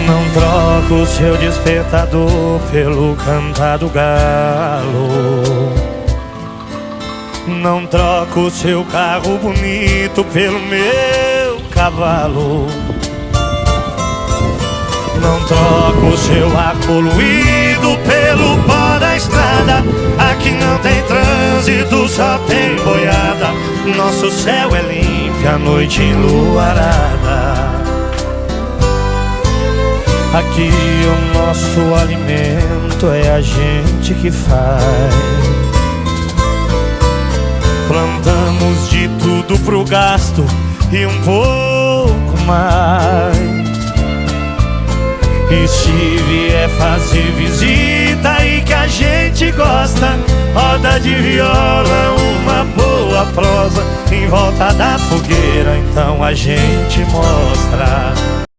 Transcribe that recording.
Não troco o seu despertador pelo cantar do galo. Não troco o seu carro bonito pelo meu cavalo. Não troco o seu ar poluído pelo pó da estrada. Aqui não tem trânsito, só tem boiada. Nosso céu é limpo, a noite enluarada. Aqui o nosso alimento é a gente que faz. Plantamos de tudo pro gasto e um pouco mais. E se vier fazer visita e que a gente gosta, roda de viola, uma boa prosa em volta da fogueira, então a gente mostra.